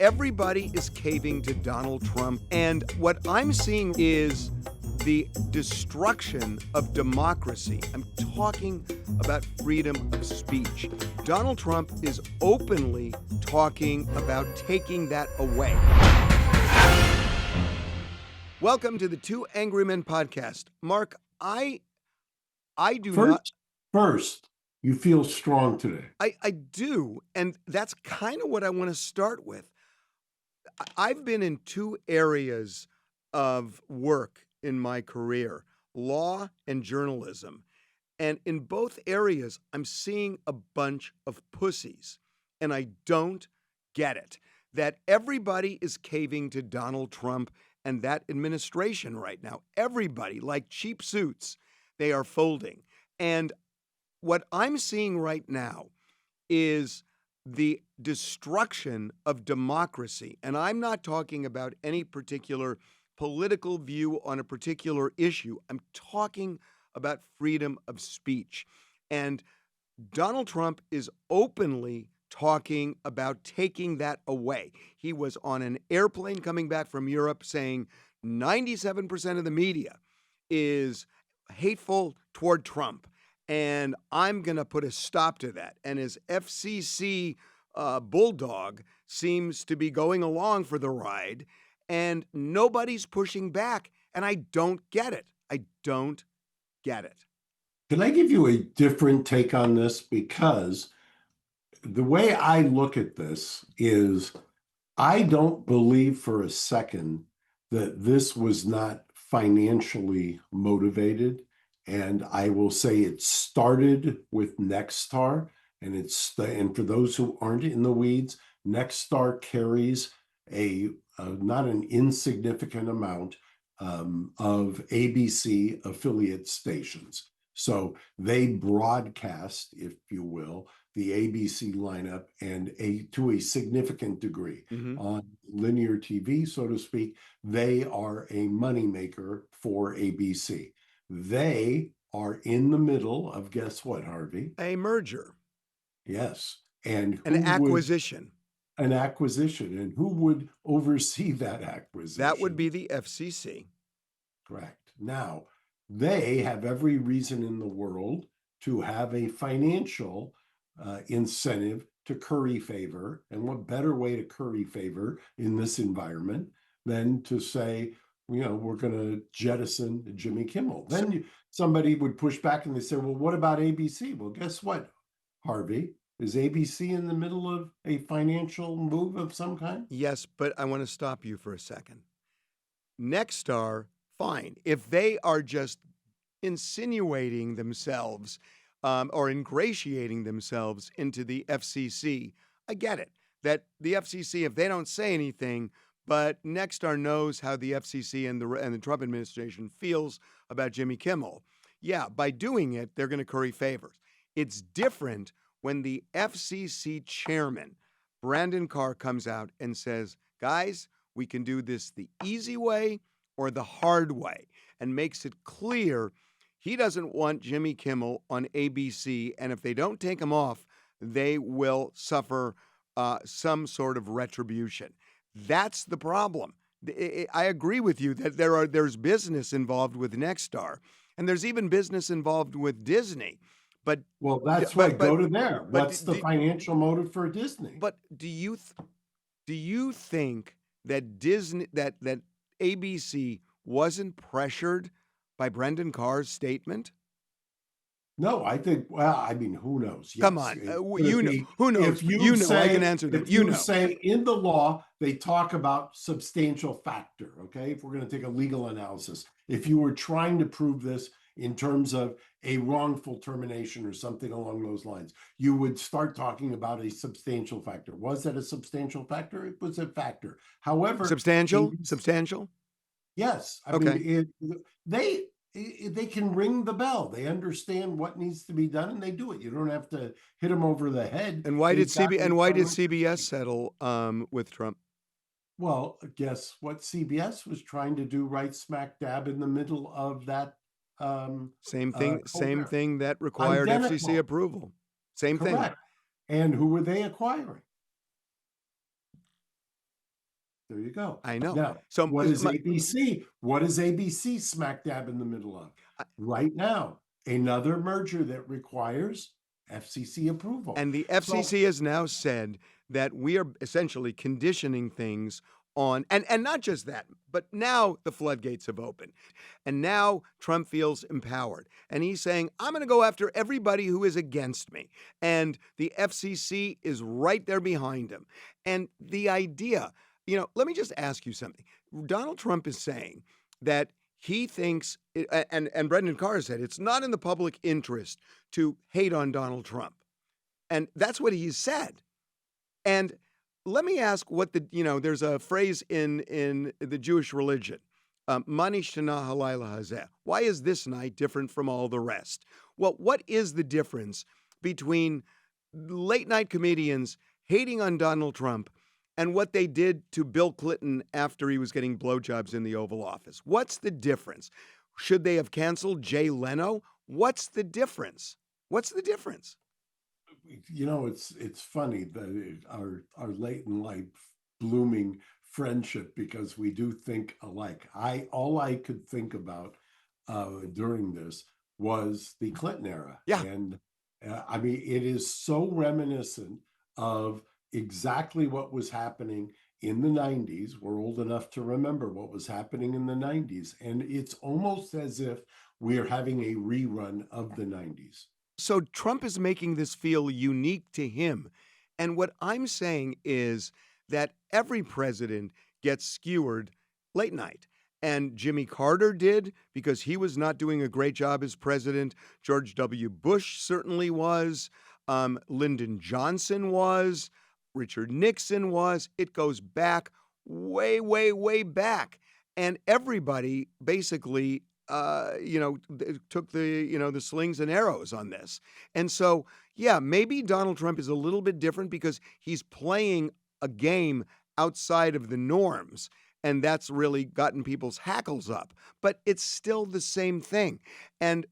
everybody is caving to Donald Trump, and what I'm seeing is the destruction of democracy. I'm talking about freedom of speech. Donald Trump is openly talking about taking that away. Welcome to the Two Angry Men podcast. Mark, I do not... First, you feel strong today. I do, and that's kind of what I want to start with. I've been in two areas of work in my career, law and journalism. And in both areas, I'm seeing a bunch of pussies. And I don't get it. That everybody is caving to Donald Trump and that administration right now. Everybody, like cheap suits, they are folding. And what I'm seeing right now is the destruction of democracy. And I'm not talking about any particular political view on a particular issue. I'm talking about freedom of speech. And Donald Trump is openly talking about taking that away. He was on an airplane coming back from Europe saying 97% of the media is hateful toward Trump. And I'm going to put a stop to that. And his FCC bulldog seems to be going along for the ride, and nobody's pushing back. And I don't get it. I don't get it. Can I give you a different take on this? Because the way I look at this is I don't believe for a second that this was not financially motivated. And I will say it started with Nexstar, and for those who aren't in the weeds, Nexstar carries a not an insignificant amount of ABC affiliate stations. So they broadcast, if you will, the ABC lineup and to a significant degree on linear TV, so to speak. They are a moneymaker for ABC. They are in the middle of, guess what, Harvey? A merger. Yes. And an acquisition. An acquisition. And who would oversee that acquisition? That would be the FCC. Correct. Now, they have every reason in the world to have a financial incentive to curry favor. And what better way to curry favor in this environment than to say, we're going to jettison Jimmy Kimmel. Then somebody would push back and they say, well, what about ABC? Well, guess what, Harvey? Is ABC in the middle of a financial move of some kind? Yes, but I want to stop you for a second. Nexstar, fine. If they are just insinuating themselves or ingratiating themselves into the FCC, I get it. That the FCC, if they don't say anything, but Nexstar knows how the FCC and the Trump administration feels about Jimmy Kimmel. Yeah, by doing it, they're going to curry favors. It's different when the FCC chairman, Brandon Carr, comes out and says, guys, we can do this the easy way or the hard way, and makes it clear he doesn't want Jimmy Kimmel on ABC, and if they don't take him off, they will suffer some sort of retribution. That's the problem. I agree with you that there's business involved with Nexstar, and there's even business involved with Disney. But that's right. Go to there. What's the financial motive for Disney? But do you think that Disney that ABC wasn't pressured by Brendan Carr's statement? No, I think, who knows? Yes. Come on. Who knows? I can answer that. If you say in the law, they talk about substantial factor, okay? If we're going to take a legal analysis, if you were trying to prove this in terms of a wrongful termination or something along those lines, you would start talking about a substantial factor. Was that a substantial factor? It was a factor. However, substantial? Yes. Okay. They can ring the bell. They understand what needs to be done, and they do it. You don't have to hit them over the head. And why did CBS settle with Trump? Well, guess what CBS was trying to do right smack dab in the middle of that. Same thing that required FCC approval. Same thing. And who were they acquiring? There you go. I know. Now, So what is my, ABC? What is ABC smack dab in the middle of? Right now, another merger that requires FCC approval. and the So FCC has now said that we are essentially conditioning things on, and not just that, but now the floodgates have opened. And now Trump feels empowered. And he's saying, I'm going to go after everybody who is against me. And the FCC is right there behind him. And the idea, let me just ask you something. Donald Trump is saying that he thinks, and Brendan Carr said, it's not in the public interest to hate on Donald Trump. And that's what he said. And let me ask there's a phrase in the Jewish religion, Mani Shana Halayla Hazeh. Why is this night different from all the rest? Well, what is the difference between late night comedians hating on Donald Trump and what they did to Bill Clinton after he was getting blowjobs in the Oval Office? What's the difference? Should they have canceled Jay Leno? What's the difference? What's the difference? it's funny that our late in life blooming friendship, because we do think alike. All I could think about during this was the Clinton era, Yeah. and I mean, it is so reminiscent of exactly what was happening in the 90s. We're old enough to remember what was happening in the 90s, and it's almost as if we're having a rerun of the 90s. So Trump is making this feel unique to him. And what I'm saying is that every president gets skewered late night. And Jimmy Carter did because he was not doing a great job as president. George W. Bush certainly was. Lyndon Johnson was. Richard Nixon was. It goes back way, way, way back. And everybody basically took the slings and arrows on this. And so, yeah, maybe Donald Trump is a little bit different because he's playing a game outside of the norms. And that's really gotten people's hackles up. But it's still the same thing. And,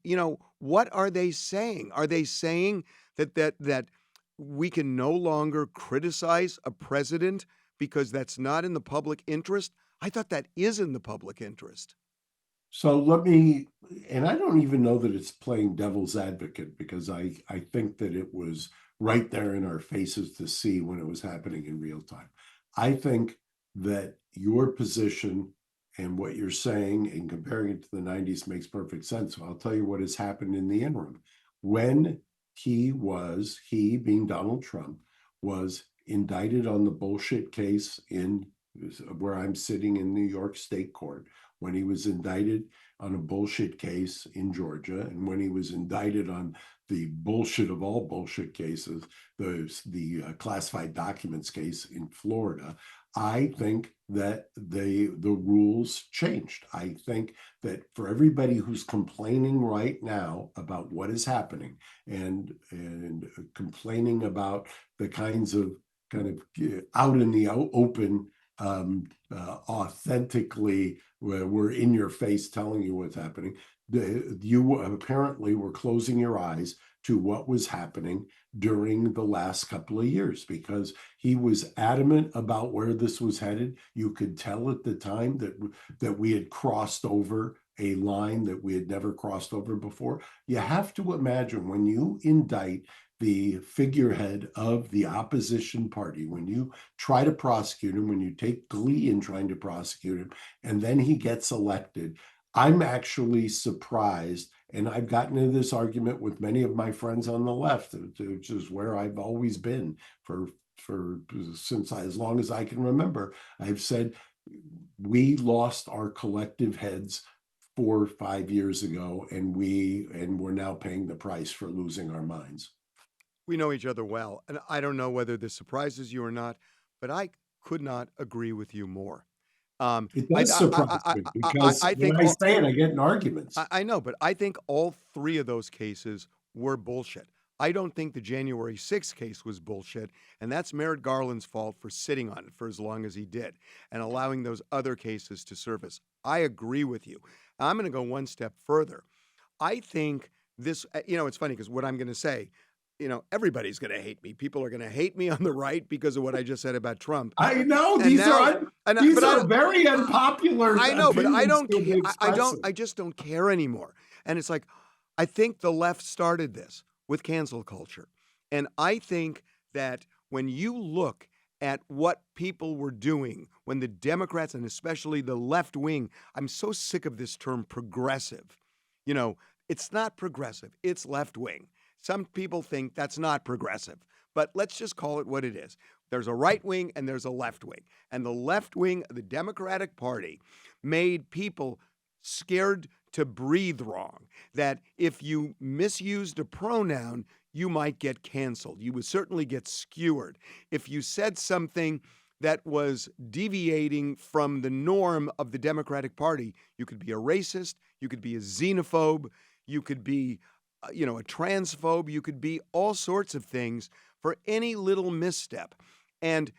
what are they saying? Are they saying that we can no longer criticize a president because that's not in the public interest? I thought that is in the public interest. So and I don't even know that it's playing devil's advocate, because I think that it was right there in our faces to see when it was happening in real time. I think that your position and what you're saying and comparing it to the 90s makes perfect sense. So I'll tell you what has happened in the interim. When he being Donald Trump, was indicted on the bullshit case in where I'm sitting in New York State Court, when he was indicted on a bullshit case in Georgia, and when he was indicted on the bullshit of all bullshit cases, the classified documents case in Florida, I think that the rules changed. I think that for everybody who's complaining right now about what is happening and complaining about the kind of out in the open, authentically, we're in your face telling you what's happening. You apparently were closing your eyes to what was happening during the last couple of years, because he was adamant about where this was headed. You could tell at the time that we had crossed over a line that we had never crossed over before. You have to imagine, when you indict the figurehead of the opposition party, when you try to prosecute him, when you take glee in trying to prosecute him, and then he gets elected, I'm actually surprised. And I've gotten into this argument with many of my friends on the left, which is where I've always been for since as long as I can remember. I've said we lost our collective heads 4 or 5 years ago, and we're now paying the price for losing our minds. We know each other well, and I don't know whether this surprises you or not, but I could not agree with you more. It I, does surprise me, because I when think I say it, I get in arguments. I know, but I think all three of those cases were bullshit. I don't think the January 6th case was bullshit, and that's Merrick Garland's fault for sitting on it for as long as he did and allowing those other cases to surface. I agree with you. I'm going to go one step further. I think this, it's funny because what I'm going to say, everybody's going to hate me. People are going to hate me on the right because of what I just said about Trump. I know And these now, are and these but are very unpopular I know, but I opinions don't to be care. expressing. I just don't care anymore. And it's like, I think the left started this with cancel culture. And I think that when you look at what people were doing when the Democrats and especially the left wing, I'm so sick of this term progressive. You know, it's not progressive, it's left wing. Some people think that's not progressive, but let's just call it what it is. There's a right wing and there's a left wing. And the left wing of the Democratic Party made people scared to breathe wrong. That if you misused a pronoun, you might get canceled. You would certainly get skewered. If you said something that was deviating from the norm of the Democratic Party, you could be a racist, you could be a xenophobe, you could be a transphobe, you could be all sorts of things for any little misstep. And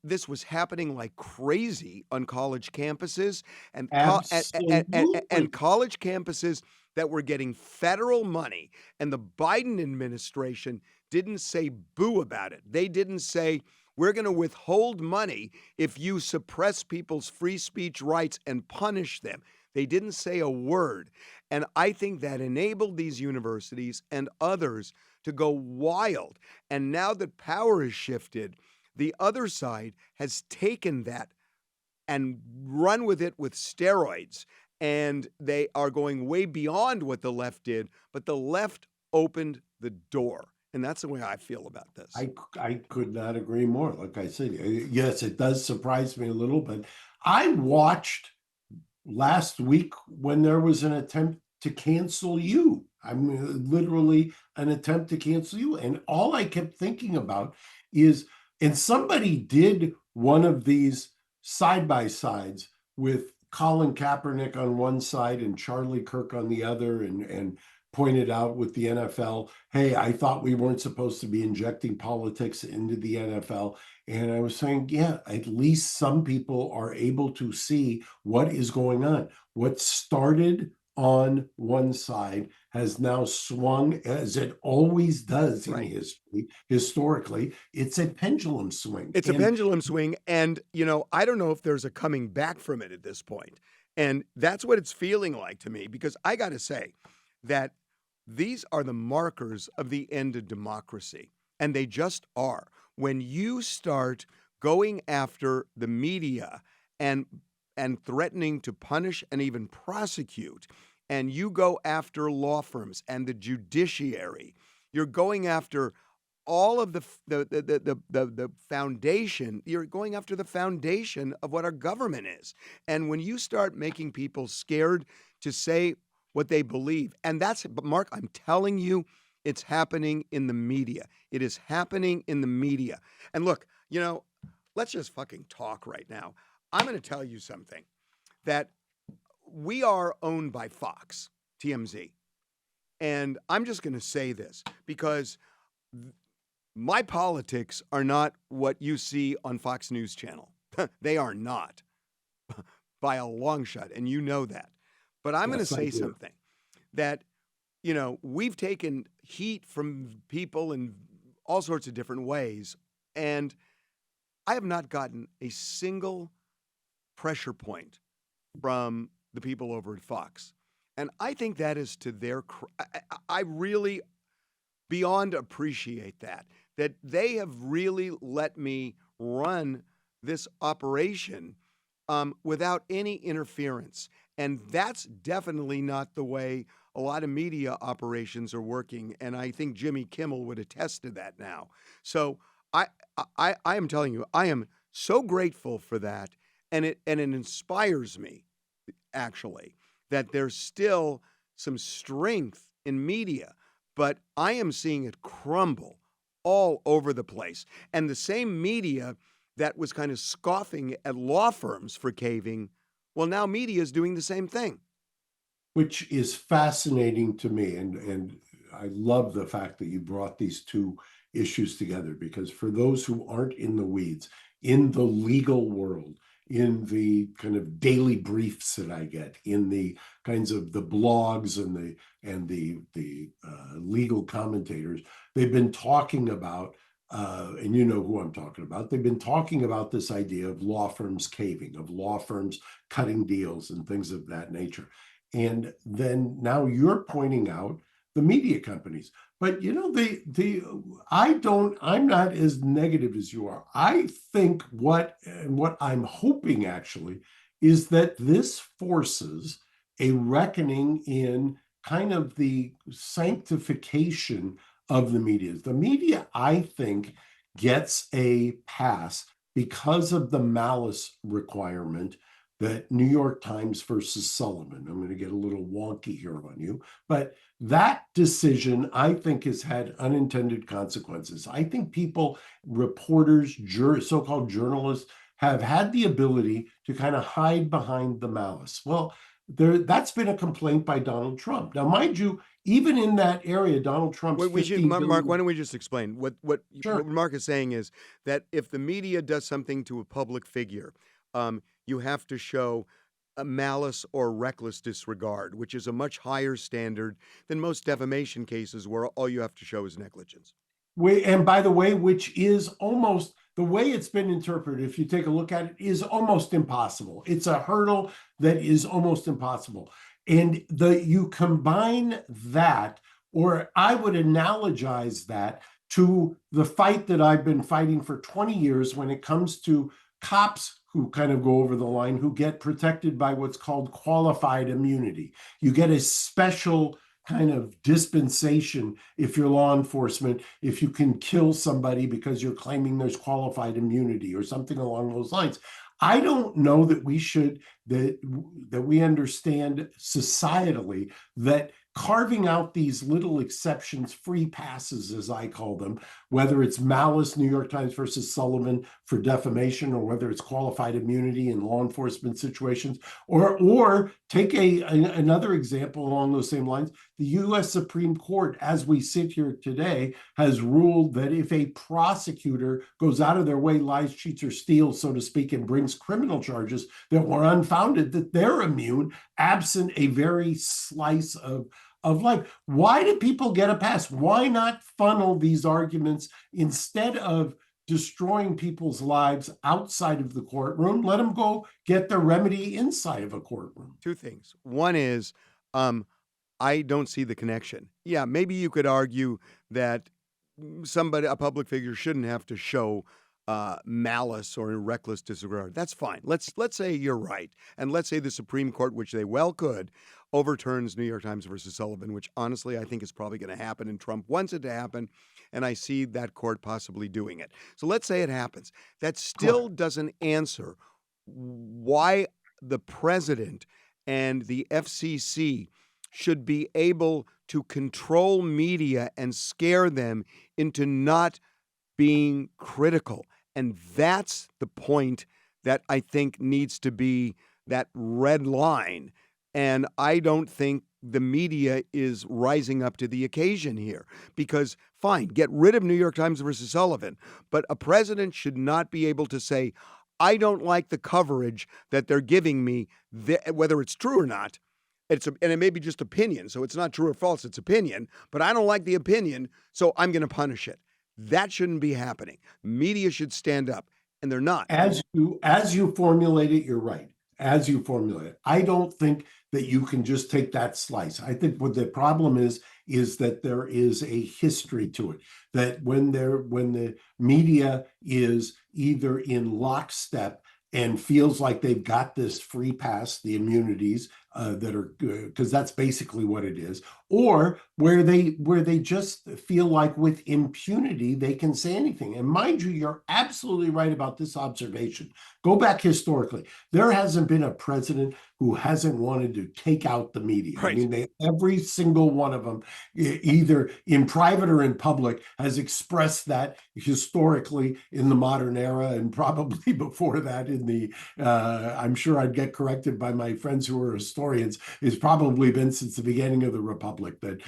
this was happening like crazy on college campuses and Absolutely. college campuses that were getting federal money. And the Biden administration didn't say boo about it. They didn't say, we're going to withhold money if you suppress people's free speech rights and punish them. They didn't say a word. And I think that enabled these universities and others to go wild. And now that power has shifted, the other side has taken that and run with it with steroids. And they are going way beyond what the left did, but the left opened the door. And that's the way I feel about this. I could not agree more. Like I said, yes, it does surprise me a little, but I watched last week when there was an attempt to cancel you. I mean, literally an attempt to cancel you. And all I kept thinking about is, and somebody did one of these side by sides with Colin Kaepernick on one side and Charlie Kirk on the other, and pointed out with the NFL, hey, I thought we weren't supposed to be injecting politics into the NFL. And I was saying, yeah, at least some people are able to see what is going on. What started on one side has now swung, as it always does in history. Historically, it's a pendulum swing. It's a pendulum swing. And, I don't know if there's a coming back from it at this point. And that's what it's feeling like to me, because I got to say that these are the markers of the end of democracy. And they just are. When you start going after the media and threatening to punish and even prosecute, and you go after law firms and the judiciary, you're going after all of the foundation. You're going after the foundation of what our government is. And when you start making people scared to say what they believe, and but Mark, I'm telling you, it's happening in the media. It is happening in the media. And look, let's just fucking talk right now. I'm going to tell you something, that we are owned by Fox, TMZ. And I'm just going to say this because my politics are not what you see on Fox News Channel. They are not by a long shot, and you know that. But I'm going to say something that, we've taken heat from people in all sorts of different ways, and I have not gotten a single pressure point from the people over at Fox. And I think that is to their I really beyond appreciate that they have really let me run this operation without any interference. And that's definitely not the way a lot of media operations are working. And I think Jimmy Kimmel would attest to that now. So I am telling you, I am so grateful for that. And it inspires me, actually, that there's still some strength in media, but I am seeing it crumble all over the place. And the same media that was kind of scoffing at law firms for caving, well, now media is doing the same thing. Which is fascinating to me. And I love the fact that you brought these two issues together, because for those who aren't in the weeds, in the legal world, in the kind of daily briefs that I get, in the kinds of the blogs and the legal commentators. They've been talking about, and you know who I'm talking about. They've been talking about this idea of law firms caving, of law firms cutting deals and things of that nature. And then now you're pointing out the media companies. But you know, I'm not as negative as you are. I think what I'm hoping actually is that this forces a reckoning in kind of the sanctification of the media. The media, I think, gets a pass because of the malice requirement that New York Times versus Sullivan. I'm going to get a little wonky here on you, but that decision, I think, has had unintended consequences. I think people, reporters, so-called journalists, have had the ability to kind of hide behind the malice. Well, that's been a complaint by Donald Trump. Now, mind you, even in that area, Donald Trump's We should, 15 Mark. billion. Why don't we just explain what Sure. Mark is saying is that if the media does something to a public figure, you have to show a malice or reckless disregard, which is a much higher standard than most defamation cases, where all you have to show is negligence. And by the way, which is almost the way it's been interpreted, if you take a look at it, is almost impossible. It's a hurdle that is almost impossible. And you combine that, or I would analogize that to the fight that I've been fighting for 20 years when it comes to cops who kind of go over the line, who get protected by what's called qualified immunity. You get a special kind of dispensation if you're law enforcement, if you can kill somebody because you're claiming there's qualified immunity or something along those lines. I don't know that we understand societally that carving out these little exceptions, free passes, as I call them, whether it's malice, New York Times versus Sullivan for defamation, or whether it's qualified immunity in law enforcement situations, or take another example along those same lines. The U.S. Supreme Court, as we sit here today, has ruled that if a prosecutor goes out of their way, lies, cheats, or steals, so to speak, and brings criminal charges that were unfounded, that they're immune, absent a very slice of life. Why do people get a pass? Why not funnel these arguments instead of destroying people's lives outside of the courtroom? Let them go get their remedy inside of a courtroom. Two things. One is, I don't see the connection. Yeah, maybe you could argue that a public figure, shouldn't have to show malice or reckless disregard. That's fine. Let's say you're right, and let's say the Supreme Court, which they well could, overturns New York Times versus Sullivan, which honestly I think is probably going to happen, and Trump wants it to happen, and I see that court possibly doing it. So let's say it happens. That still doesn't answer why the president and the FCC should be able to control media and scare them into not being critical. And that's the point that I think needs to be that red line. And I don't think the media is rising up to the occasion here, because fine, get rid of New York Times versus Sullivan, but a president should not be able to say, I don't like the coverage that they're giving me, whether it's true or not. And it may be just opinion, so it's not true or false, it's opinion, but I don't like the opinion, so I'm going to punish it. That shouldn't be happening. Media should stand up, and they're not. As you formulate it, you're right. As you formulate it, I don't think that you can just take that slice. I think what the problem is that there is a history to it. That when the media is either in lockstep and feels like they've got this free pass, the immunities that are good, because that's basically what it is, or where they just feel like with impunity they can say anything. And mind you, you're absolutely right about this observation. Go back historically. There hasn't been a president who hasn't wanted to take out the media. Right. I mean, every single one of them, either in private or in public, has expressed that historically in the modern era, and probably before that in the, I'm sure I'd get corrected by my friends who are historians, it's probably been since the beginning of the Republic that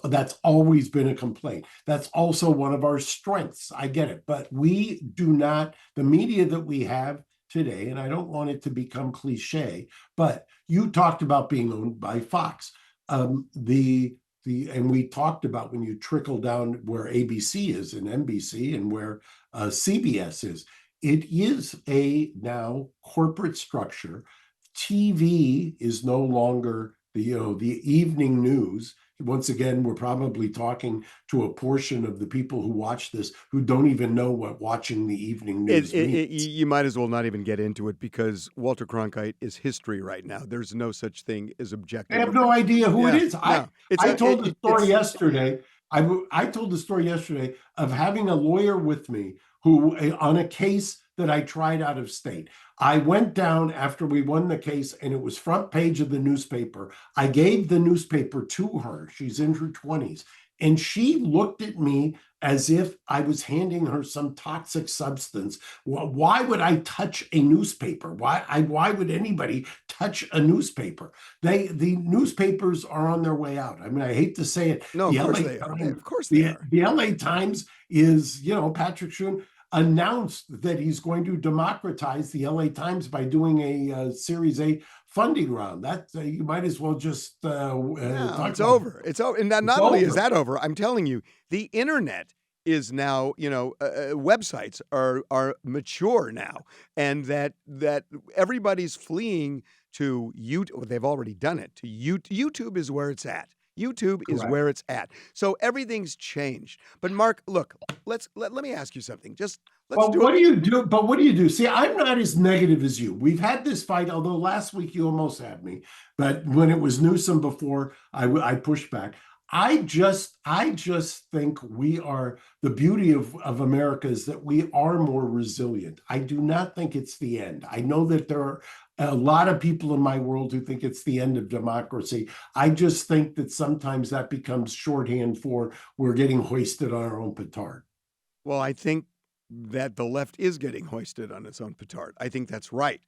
that's always been a complaint. That's also one of our strengths. I get it. But we do not, the media that we have today, and I don't want it to become cliche, but you talked about being owned by Fox. And we talked about when you trickle down where ABC is and NBC and where CBS is. It is a now corporate structure. TV is no longer the evening news. Once again, we're probably talking to a portion of the people who watch this who don't even know what watching the evening news means. You might as well not even get into it because Walter Cronkite is history right now. There's no such thing as I objective. have no idea who it Yeah, is. no, I told the story yesterday. I told the story yesterday of having a lawyer with me who on a case that I tried out of state. I went down after we won the case and it was front page of the newspaper. I gave the newspaper to her. She's in her 20s. And she looked at me as if I was handing her some toxic substance. Why would I touch a newspaper? Why would anybody touch a newspaper? The newspapers are on their way out. I mean, I hate to say it. No, of course they are. Of course they are. The LA Times is, Patrick Schoon announced that he's going to democratize the LA Times by doing a Series A funding round. That you might as well just it's over. It's over. And not only is that over, I'm telling you, the internet is now, websites are mature now, and that everybody's fleeing to YouTube. They've already done it. To YouTube is where it's at. YouTube is where it's at. So everything's changed. But Mark, look, let me ask you something. What do you do? But what do you do? See, I'm not as negative as you. We've had this fight, although last week you almost had me. But when it was Newsom before, I pushed back. I just think the beauty of America is that we are more resilient. I do not think it's the end. I know that there are a lot of people in my world who think it's the end of democracy. I just think that sometimes that becomes shorthand for we're getting hoisted on our own petard. Well, I think that the left is getting hoisted on its own petard. I think that's right.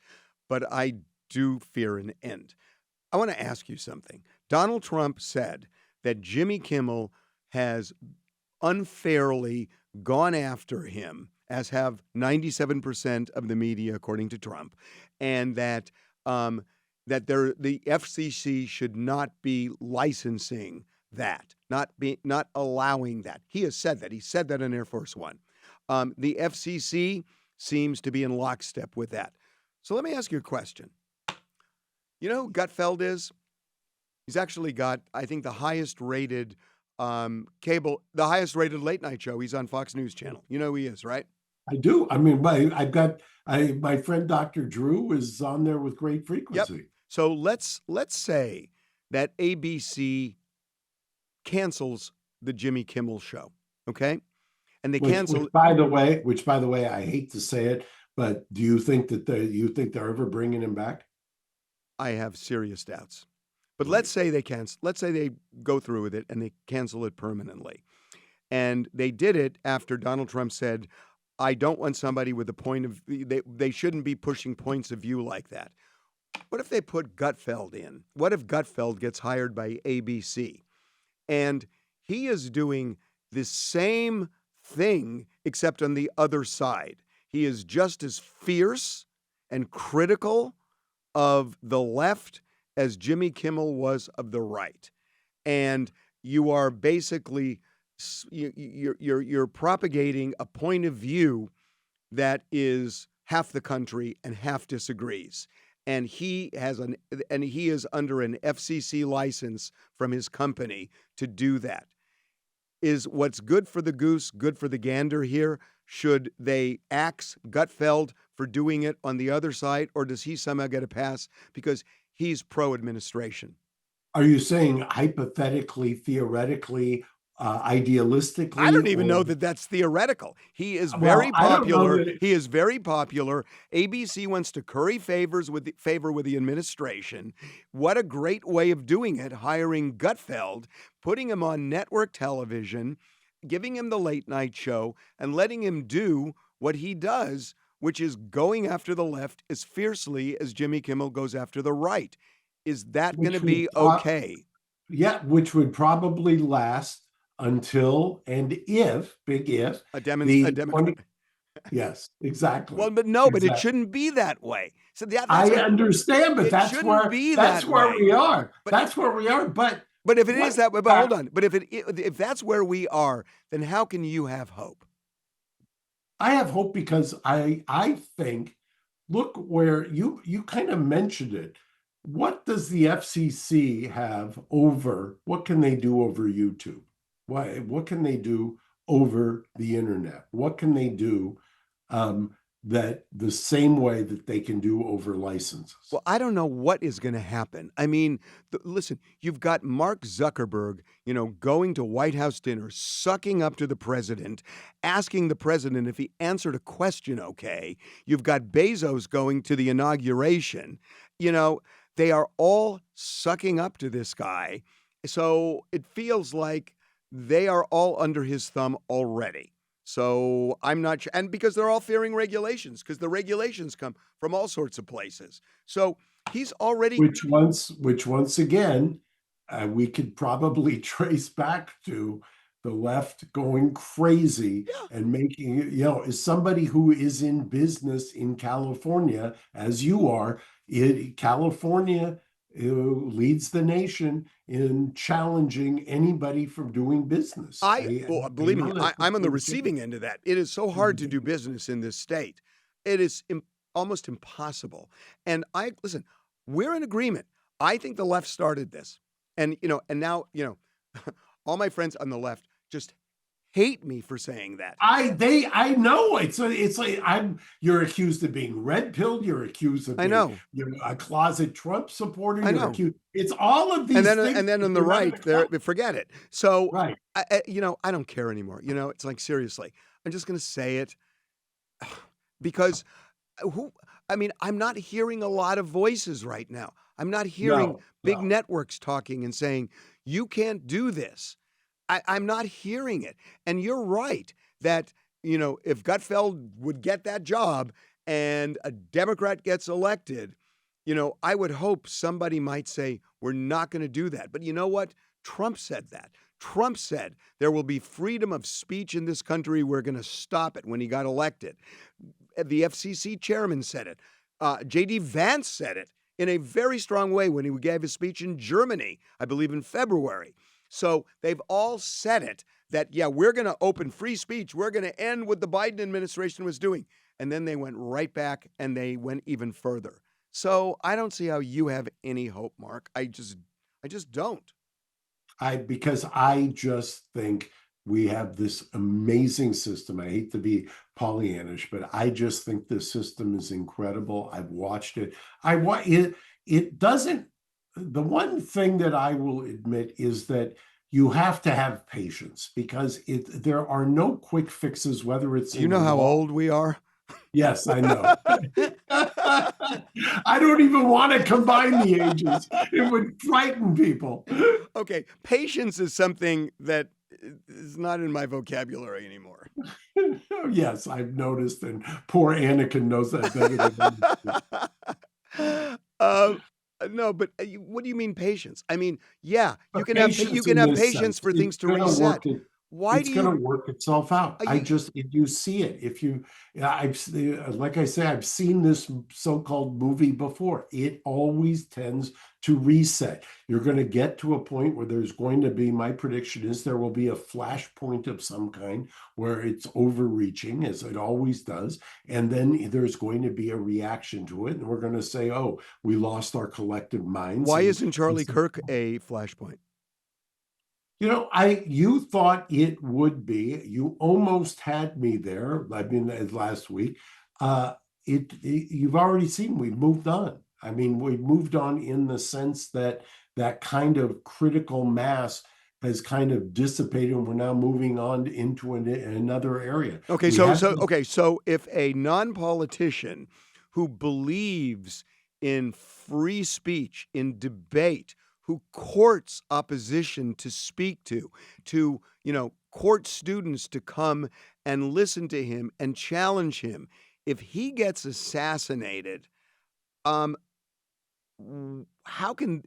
But I do fear an end. I want to ask you something. Donald Trump said that Jimmy Kimmel has unfairly gone after him, as have 97% of the media, according to Trump, and that the FCC should not be licensing that, not allowing that. He has said that. He said that on Air Force One. The FCC seems to be in lockstep with that. So let me ask you a question. You know who Gutfeld is? He's actually got, I think, the highest rated late night show. He's on Fox News Channel. You know who he is, right? I do. I mean, my friend Dr. Drew is on there with great frequency. Yep. So let's say that ABC cancels the Jimmy Kimmel show, okay? And they cancel. Which, by the way, I hate to say it, but do you think that they're ever bringing him back? I have serious doubts. But let's say they cancel. Let's say they go through with it and they cancel it permanently. And they did it after Donald Trump said, I don't want somebody with a point of they shouldn't be pushing points of view like that. What if they put Gutfeld in? What if Gutfeld gets hired by ABC? And he is doing the same thing, except on the other side. He is just as fierce and critical of the left as Jimmy Kimmel was of the right. And you are basically, you're propagating a point of view that is half the country and half disagrees. And he is under an FCC license from his company to do that. Is what's good for the goose good for the gander here? Should they axe Gutfeld for doing it on the other side, or does he somehow get a pass because he's pro-administration? Are you saying hypothetically, theoretically, idealistically? I don't even know that that's theoretical. He is very popular. He is very popular. ABC wants to curry favor with the administration. What a great way of doing it, hiring Gutfeld, putting him on network television, giving him the late night show, and letting him do what he does, which is going after the left as fiercely as Jimmy Kimmel goes after the right. Is that going to be okay? Yeah, which would probably last until, and if, big if, Yes, exactly. Well, but no, but it Exactly. shouldn't be that way. So that's I what understand, but it shouldn't be that's that where way. we are. But That's where we are. but if it is What that way, but uh, hold on. But if that's where we are, then how can you have hope? I have hope because I think, look where you kind of mentioned it. What does the FCC have over? What can they do over YouTube? What can they do over the internet? What can they do um, that the same way that they can do over licenses? Well, I don't know what is going to happen. I mean, listen, you've got Mark Zuckerberg, going to White House dinners, sucking up to the president, asking the president if he answered a question okay. You've got Bezos going to the inauguration. You know, they are all sucking up to this guy. So it feels like they are all under his thumb already. So I'm not sure. And because they're all fearing regulations, because the regulations come from all sorts of places. So he's already. Which once again, we could probably trace back to the left going crazy Yeah. and making it, as somebody who is in business in California, as you are, California leads the nation in challenging anybody from doing business. Well, I believe me, know that's what I'm on the they're doing. receiving end of that. It is so hard to do business in this state. It is almost impossible. And listen, we're in agreement. I think the left started this. And now, all my friends on the left just hate me for saying that. I know it's like you're accused of being red pilled, you're accused of I being know. you're a closet Trump supporter, I you're know. accused. It's all of And these then things and then that on the you're not right, there, account- forget it. So right. I don't care anymore. It's like seriously. I'm just going to say it because who I mean, I'm not hearing a lot of voices right now. I'm not hearing No, big no. networks talking and saying, you can't do this. I'm not hearing it. And you're right that, if Gutfeld would get that job and a Democrat gets elected, I would hope somebody might say, we're not going to do that. But you know what? Trump said that. Trump said there will be freedom of speech in this country. We're going to stop it when he got elected. The FCC chairman said it. J.D. Vance said it in a very strong way when he gave his speech in Germany, I believe in February. So they've all said it that, yeah, we're going to open free speech. We're going to end what the Biden administration was doing. And then they went right back and they went even further. So I don't see how you have any hope, Mark. I just don't. Because I just think we have this amazing system. I hate to be Pollyannish, but I just think this system is incredible. I've watched it. I want it. It doesn't. The one thing that I will admit is that you have to have patience because there are no quick fixes, whether it's Do you in know how law. old we are? Yes, I know. I don't even want to combine the ages. It would frighten people. Okay, patience is something that is not in my vocabulary anymore. Yes, I've noticed, and poor Anakin knows that better than um, no, but what do you mean patience? I mean, yeah, you but can have patience you can in have this patience sense, for things to reset. Why it's do gonna you? work itself out. Are you If you see it, if you, yeah, like I say, I've seen this so-called movie before. It always tends to reset. You're going to get to a point where there's going to be, my prediction is there will be a flashpoint of some kind where it's overreaching, as it always does, and then there's going to be a reaction to it, and we're going to say, "Oh, we lost our collective minds," why and isn't Charlie Kirk a flashpoint? You thought it would be. You almost had me there. I mean, last week. Uh, you've already seen we've moved on. I mean, we've moved on in the sense that that kind of critical mass has kind of dissipated, and we're now moving on into another area. Okay, We so had so this. okay, so if a non-politician who believes in free speech, in debate, who courts opposition to speak to, court students to come and listen to him and challenge him, if he gets assassinated, um, how can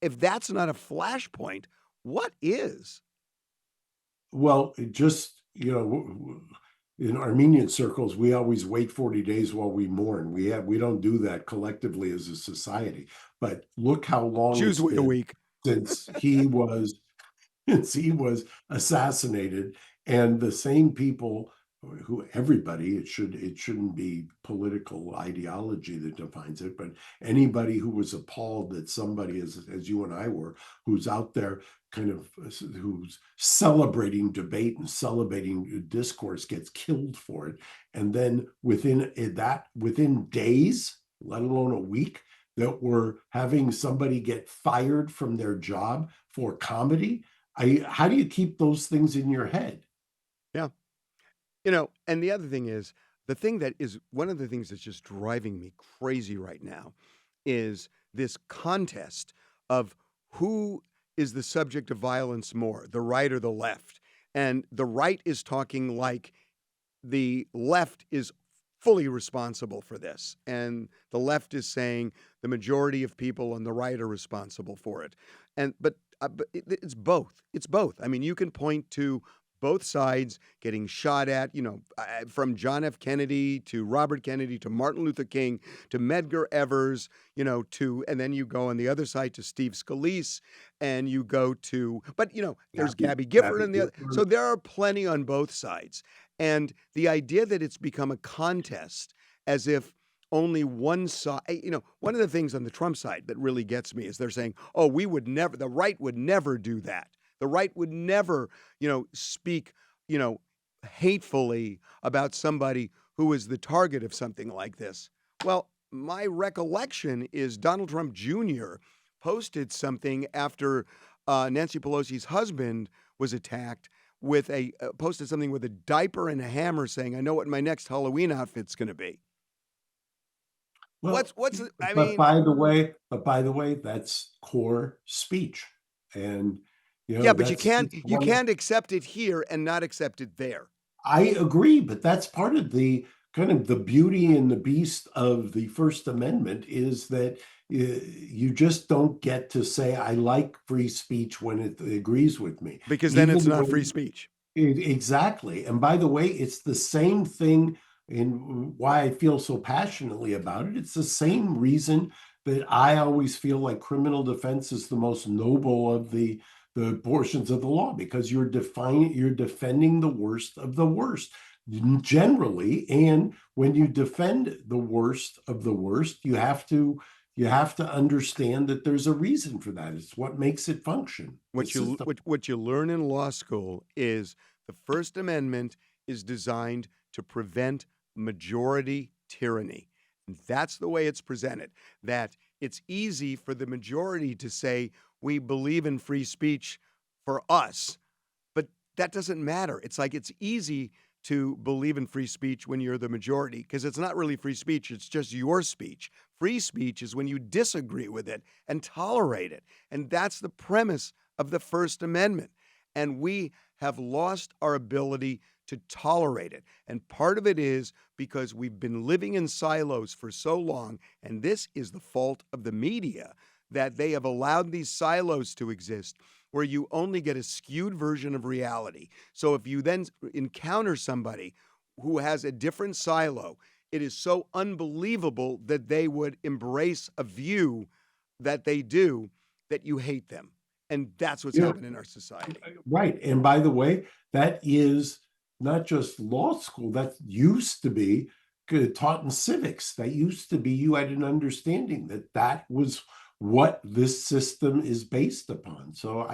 if that's not a flashpoint, what is? Well, it just in Armenian circles, we always wait 40 days while we mourn. We don't do that collectively as a society. But look how long Jews it's wait a been week. since he was since he was assassinated, and the same people who everybody, it shouldn't be political ideology that defines it, but anybody who was appalled that somebody as you and I were, who's out there kind of who's celebrating debate and celebrating discourse, gets killed for it, and then within days, let alone a week, that we're having somebody get fired from their job for comedy. How do you keep those things in your head? Yeah. And the other thing is, the thing that is one of the things that's just driving me crazy right now is this contest of who is the subject of violence more, the right or the left. And the right is talking like the left is fully responsible for this. And the left is saying the majority of people on the right are responsible for it. But it's both. It's both. I mean, you can point to both sides getting shot at, from John F. Kennedy to Robert Kennedy to Martin Luther King to Medgar Evers, and then you go on the other side to Steve Scalise, and you go to, but there's Gabby Gifford on the other. So there are plenty on both sides. And the idea that it's become a contest as if only one side, one of the things on the Trump side that really gets me is they're saying, oh, the right would never do that. The right would never, speak, hatefully about somebody who is the target of something like this. Well, my recollection is Donald Trump Jr. posted something after Nancy Pelosi's husband was attacked posted something with a diaper and a hammer saying, I know what my next Halloween outfit's going to be. Well, I but mean, by the way, that's core speech, and yeah, but you that's can't just you one of. can't accept it here and not accept it there. I agree, but that's part of the kind of the beauty and the beast of the First Amendment is that you just don't get to say I like free speech when it agrees with me, Because then it's even not free when. speech. Exactly. And by the way, it's the same thing in why I feel so passionately about it. It's the same reason that I always feel like criminal defense is the most noble of the portions of the law, because you're defending the worst of the worst generally. And when you defend the worst of the worst, you have to understand that there's a reason for that. It's what makes it function. The system. What you learn in law school is the First Amendment is designed to prevent majority tyranny. And that's the way it's presented. That it's easy for the majority to say, we believe in free speech for us, but that doesn't matter. It's like it's easy to believe in free speech when you're the majority because it's not really free speech, it's just your speech. Free speech is when you disagree with it and tolerate it. And that's the premise of the First Amendment. And we have lost our ability to tolerate it. And part of it is because we've been living in silos for so long, and this is the fault of the media, that they have allowed these silos to exist where you only get a skewed version of reality. So if you then encounter somebody who has a different silo, it is so unbelievable that they would embrace a view that they do that you hate them. And that's what's Yeah. happened in our society. Right. And by the way, that is not just law school, that used to be taught in civics. That used to be you had an understanding that that was what this system is based upon. So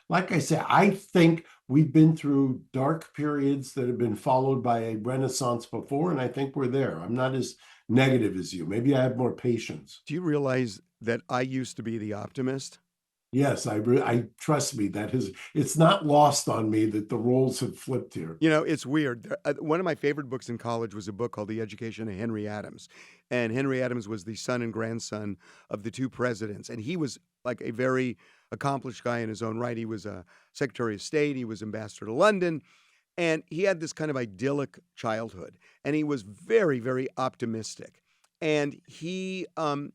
like I said, I think we've been through dark periods that have been followed by a renaissance before, and I think we're there. I'm not as negative as you. Maybe I have more patience. Do you realize that I used to be the optimist? Yes, I trust me. It's not lost on me that the roles have flipped here. It's weird. One of my favorite books in college was a book called The Education of Henry Adams. And Henry Adams was the son and grandson of the two presidents. And he was like a very accomplished guy in his own right. He was a Secretary of State, he was ambassador to London. And he had this kind of idyllic childhood. And he was very, very optimistic. And he would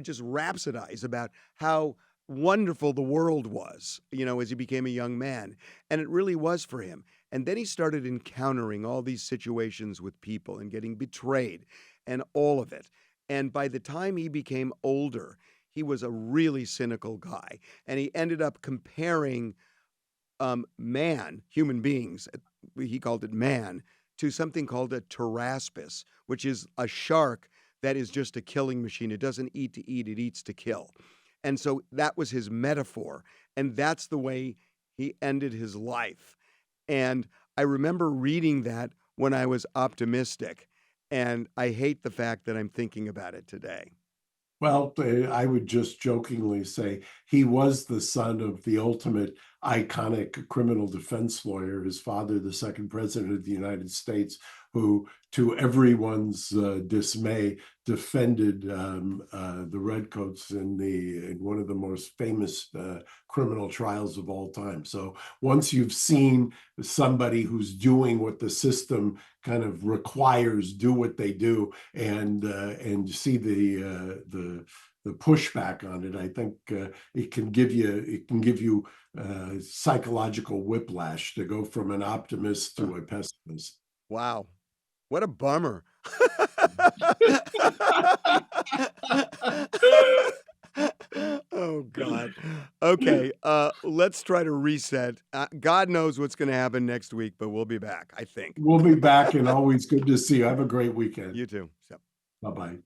just rhapsodize about how wonderful the world was, as he became a young man. And it really was for him. And then he started encountering all these situations with people and getting betrayed and all of it. And by the time he became older, he was a really cynical guy. And he ended up comparing human beings, he called it man, to something called a pteraspis, which is a shark that is just a killing machine. It doesn't eat to eat, it eats to kill. And so that was his metaphor. And that's the way he ended his life. And I remember reading that when I was optimistic. And I hate the fact that I'm thinking about it today. Well, I would just jokingly say he was the son of the ultimate iconic criminal defense lawyer, his father, the second president of the United States, who, to everyone's dismay, defended the Redcoats in one of the most famous criminal trials of all time. So once you've seen somebody who's doing what the system kind of requires, do what they do, and see the pushback on it, I think it can give you psychological whiplash to go from an optimist to a pessimist. Wow. What a bummer. Oh God. Okay, let's try to reset. God knows what's going to happen next week, but we'll be back, I think. We'll be back, and always good to see you. Have a great weekend. You too. So. Bye-bye.